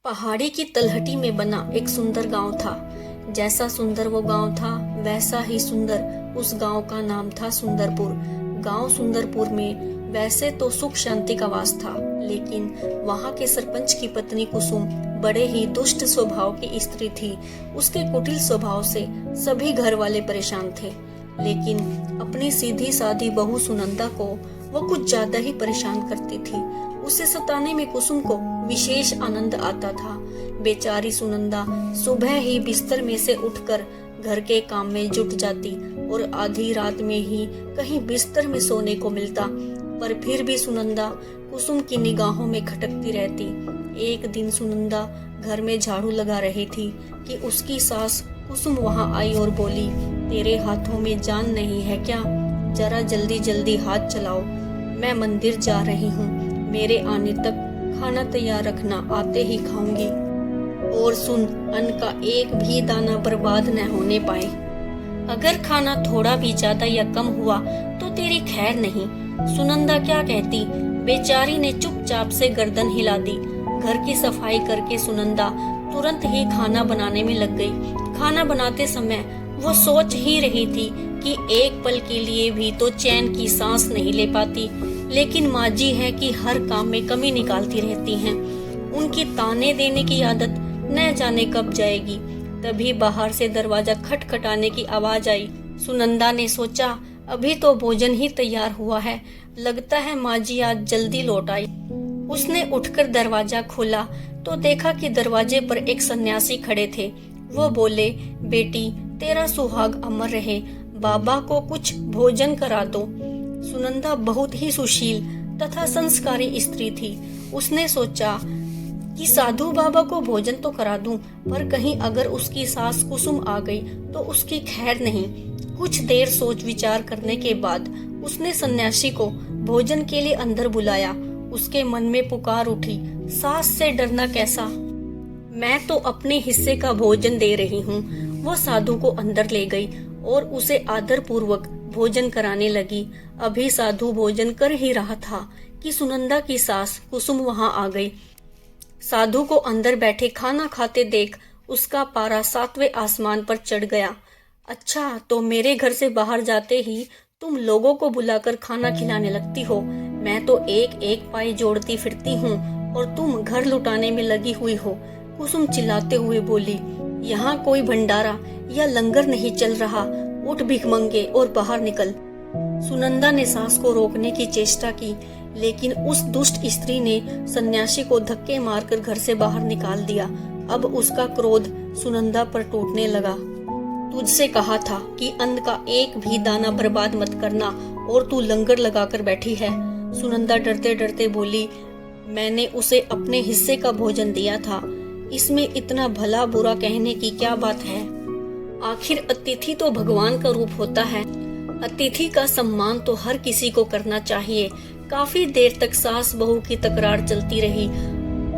पहाड़ी की तलहटी में बना एक सुंदर गांव था। जैसा सुंदर वो गांव था वैसा ही सुंदर उस गांव का नाम था सुंदरपुर। गांव सुंदरपुर में वैसे तो सुख शांति का वास था, लेकिन वहां के सरपंच की पत्नी कुसुम बड़े ही दुष्ट स्वभाव की स्त्री थी। उसके कुटिल स्वभाव से सभी घर वाले परेशान थे, लेकिन अपनी सीधी सादी बहू सुनंदा को वो कुछ ज्यादा ही परेशान करती थी। उसे सताने में कुसुम को विशेष आनंद आता था। बेचारी सुनंदा सुबह ही बिस्तर में से उठकर घर के काम में जुट जाती और आधी रात में ही कहीं बिस्तर में सोने को मिलता, पर फिर भी सुनंदा कुसुम की निगाहों में खटकती रहती। एक दिन सुनंदा घर में झाड़ू लगा रही थी कि उसकी सास कुसुम वहां आई और बोली, तेरे हाथों में जान नहीं है क्या? जरा जल्दी जल्दी हाथ चलाओ, मैं मंदिर जा रही हूँ। मेरे आने तक खाना तैयार रखना, आते ही खाऊंगी। और सुन, अन्न का एक भी दाना बर्बाद न होने पाए। अगर खाना थोड़ा भी ज्यादा या कम हुआ तो तेरी खैर नहीं। सुनंदा क्या कहती? बेचारी ने चुपचाप से गर्दन हिला दी। घर की सफाई करके सुनंदा तुरंत ही खाना बनाने में लग गई। खाना बनाते समय वो सोच ही रही थी कि एक पल के लिए भी तो चैन की सांस नहीं ले पाती, लेकिन माँ जी है कि हर काम में कमी निकालती रहती हैं। उनकी ताने देने की आदत न जाने कब जाएगी। तभी बाहर से दरवाजा खटखटाने की आवाज आई। सुनंदा ने सोचा, अभी तो भोजन ही तैयार हुआ है, लगता है माँ जी आज जल्दी लौट आई। उसने उठकर दरवाजा खोला तो देखा कि दरवाजे पर एक सन्यासी खड़े थे। वो बोले, बेटी तेरा सुहाग अमर रहे, बाबा को कुछ भोजन करा दो। सुनंदा बहुत ही सुशील तथा संस्कारी स्त्री थी। उसने सोचा कि साधु बाबा को भोजन तो करा दूं, पर कहीं अगर उसकी सास कुसुम आ गई तो उसकी खैर नहीं। कुछ देर सोच विचार करने के बाद उसने सन्यासी को भोजन के लिए अंदर बुलाया। उसके मन में पुकार उठी, सास से डरना कैसा, मैं तो अपने हिस्से का भोजन दे रही हूँ। वो साधु को अंदर ले गई और उसे आदर पूर्वक भोजन कराने लगी। अभी साधु भोजन कर ही रहा था कि सुनंदा की सास कुसुम वहां आ गई। साधु को अंदर बैठे खाना खाते देख उसका पारा 7वें आसमान पर चढ़ गया। अच्छा, तो मेरे घर से बाहर जाते ही तुम लोगों को बुलाकर खाना खिलाने लगती हो। मैं तो एक एक पाई जोड़ती फिरती हूँ और तुम घर लुटाने में लगी हुई हो। कुसुम चिल्लाते हुए बोली, यहाँ कोई भंडारा या लंगर नहीं चल रहा, उठ भिखमंगे और बाहर निकल। सुनंदा ने सास को रोकने की चेष्टा की, लेकिन उस दुष्ट स्त्री ने सन्यासी को धक्के मारकर घर से बाहर निकाल दिया। अब उसका क्रोध सुनंदा पर टूटने लगा। तुझसे कहा था कि अन्न का एक भी दाना बर्बाद मत करना, और तू लंगर लगाकर बैठी है। सुनंदा डरते डरते बोली, मैंने उसे अपने हिस्से का भोजन दिया था, इसमें इतना भला बुरा कहने की क्या बात है? आखिर अतिथि तो भगवान का रूप होता है। अतिथि का सम्मान तो हर किसी को करना चाहिए। काफी देर तक सास बहू की तकरार चलती रही।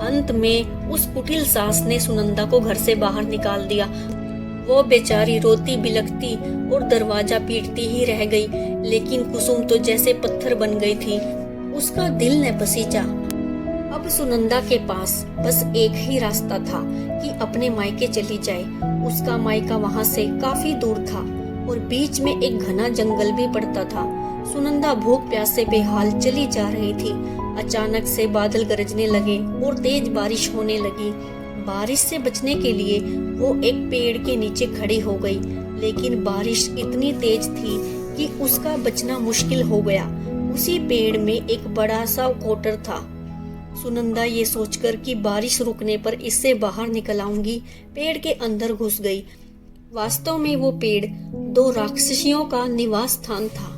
अंत में उस कुटिल सास ने सुनंदा को घर से बाहर निकाल दिया। वो बेचारी रोती बिलखती और दरवाजा पीटती ही रह गई, लेकिन कुसुम तो जैसे पत्थर बन गई थी। उसका दिल न पसीजा। अब सुनंदा के पास बस एक ही रास्ता था कि अपने मायके चली जाए। उसका मायका वहां से काफी दूर था और बीच में एक घना जंगल भी पड़ता था। सुनंदा भूख प्यास से बेहाल चली जा रही थी। अचानक से बादल गरजने लगे और तेज बारिश होने लगी। बारिश से बचने के लिए वो एक पेड़ के नीचे खड़ी हो गई, लेकिन बारिश इतनी तेज थी कि उसका बचना मुश्किल हो गया। उसी पेड़ में एक बड़ा सा कोटर था। सुनंदा ये सोचकर कि बारिश रुकने पर इससे बाहर निकल आऊंगी, पेड़ के अंदर घुस गई। वास्तव में वो पेड़ 2 राक्षसियों का निवास स्थान था।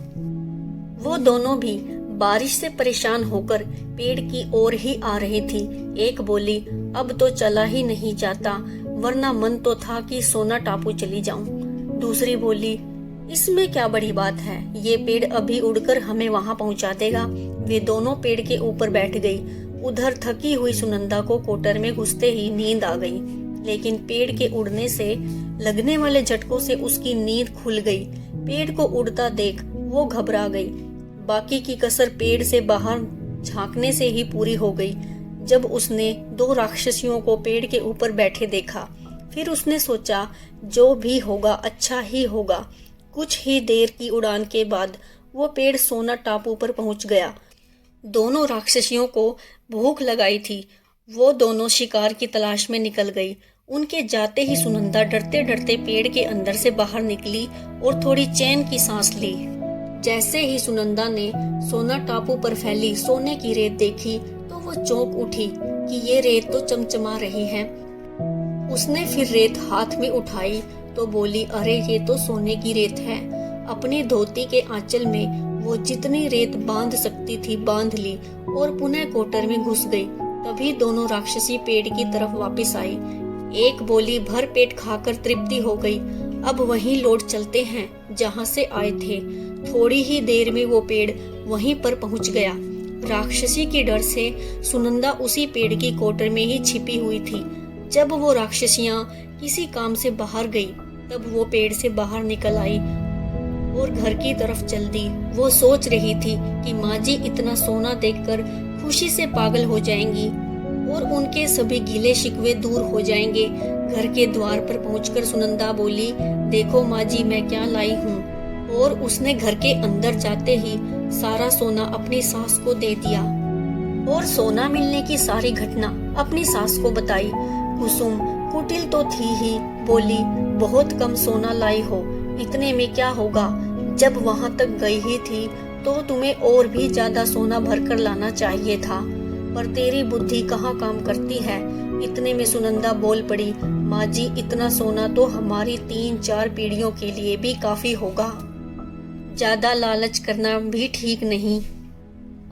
वो दोनों भी बारिश से परेशान होकर पेड़ की ओर ही आ रही थी। एक बोली, अब तो चला ही नहीं जाता, वरना मन तो था कि सोना टापू चली जाऊं। दूसरी बोली, इसमें क्या बड़ी बात है, ये पेड़ अभी उड़कर हमें वहां पहुंचा देगा। वे दोनों पेड़ के ऊपर बैठ गई। उधर थकी हुई सुनंदा को कोटर में घुसते ही नींद आ गई, लेकिन पेड़ के उड़ने से लगने वाले झटकों से उसकी नींद खुल गई। पेड़ को उड़ता देख वो घबरा गई। बाकी की कसर पेड़ से बाहर झांकने से ही पूरी हो गई। जब उसने दो राक्षसियों को पेड़ के ऊपर बैठे देखा। फिर उसने सोचा जो भी होगा अच्छा ही होगा। कुछ ही देर की उड़ान के बाद वो पेड़ सोना टापू पर पहुंच गया। दोनों राक्षसियों को भूख लगाई थी। वो दोनों शिकार की तलाश में निकल गई। उनके जाते ही सुनंदा डरते डरते पेड़ के अंदर से बाहर निकली और थोड़ी चैन की सांस ली। जैसे ही सुनंदा ने सोना टापू पर फैली सोने की रेत देखी तो वो चौंक उठी कि ये रेत तो चमचमा रही है। उसने फिर रेत हाथ में उठाई तो बोली, अरे ये तो सोने की रेत है। अपनी धोती के आंचल में वो जितनी रेत बांध सकती थी बांध ली और पुनः कोटर में घुस गई। तभी दोनों राक्षसी पेड़ की तरफ वापस आई। एक बोली, भर पेट खाकर तृप्ति हो गई, अब वहीं लौट चलते हैं जहां से आए थे। थोड़ी ही देर में वो पेड़ वहीं पर पहुंच गया। राक्षसी के डर से सुनंदा उसी पेड़ की कोटर में ही छिपी हुई थी। जब वो राक्षसियां किसी काम से बाहर गई तब वो पेड़ से बाहर निकल आई और घर की तरफ चल दी। वो सोच रही थी कि माँ जी इतना सोना देखकर खुशी से पागल हो जाएंगी और उनके सभी गिले शिकवे दूर हो जाएंगे। घर के द्वार पर पहुंचकर सुनंदा बोली, देखो माँ जी मैं क्या लाई हूँ। और उसने घर के अंदर जाते ही सारा सोना अपनी सास को दे दिया और सोना मिलने की सारी घटना अपनी सास को बताई। कुसुम कुटिल तो थी ही, बोली, बहुत कम सोना लाई हो, इतने में क्या होगा। जब वहां तक गई ही थी तो तुम्हें और भी ज्यादा सोना भरकर लाना चाहिए था, पर तेरी बुद्धि कहाँ काम करती है। इतने में सुनंदा बोल पड़ी, माँ जी इतना सोना तो हमारी 3-4 पीढ़ियों के लिए भी काफी होगा। ज्यादा लालच करना भी ठीक नहीं।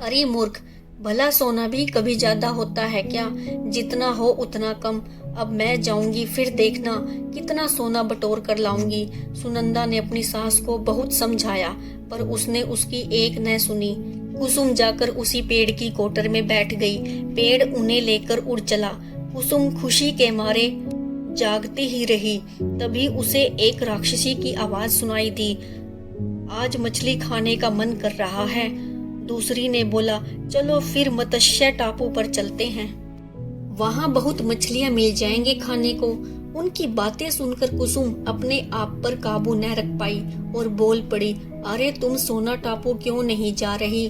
अरे मूर्ख, भला सोना भी कभी ज्यादा होता है क्या। जितना हो उतना कम। अब मैं जाऊंगी, फिर देखना कितना सोना बटोर कर लाऊंगी। सुनंदा ने अपनी सास को बहुत समझाया पर उसने उसकी एक न सुनी। कुसुम जाकर उसी पेड़ की कोटर में बैठ गई। पेड़ उन्हें लेकर उड़ चला। कुसुम खुशी के मारे जागती ही रही। तभी उसे एक राक्षसी की आवाज सुनाई दी, आज मछली खाने का मन कर रहा है। दूसरी ने बोला, चलो फिर मत्स्य टापू पर चलते हैं, वहां बहुत मछलियां मिल जाएंगे खाने को। उनकी बातें सुनकर कुसुम अपने आप पर काबू न रख पाई और बोल पड़ी, अरे तुम सोना टापू क्यों नहीं जा रही।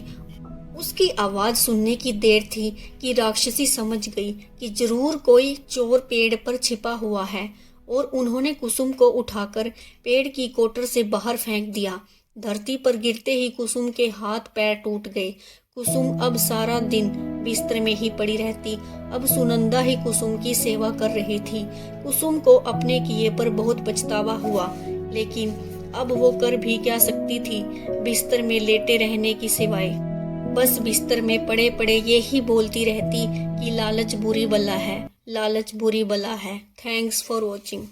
उसकी आवाज सुनने की देर थी कि राक्षसी समझ गई कि जरूर कोई चोर पेड़ पर छिपा हुआ है और उन्होंने कुसुम को उठाकर पेड़ की कोटर से बाहर फेंक दिया। धरती पर गिरते ही कुसुम के हाथ पैर टूट गए। कुसुम अब सारा दिन बिस्तर में ही पड़ी रहती। अब सुनंदा ही कुसुम की सेवा कर रही थी। कुसुम को अपने किए पर बहुत पछतावा हुआ, लेकिन अब वो कर भी क्या सकती थी बिस्तर में लेटे रहने की सिवाय। बस बिस्तर में पड़े पड़े ये ही बोलती रहती कि लालच बुरी बला है, लालच बुरी बला है। Thanks for watching.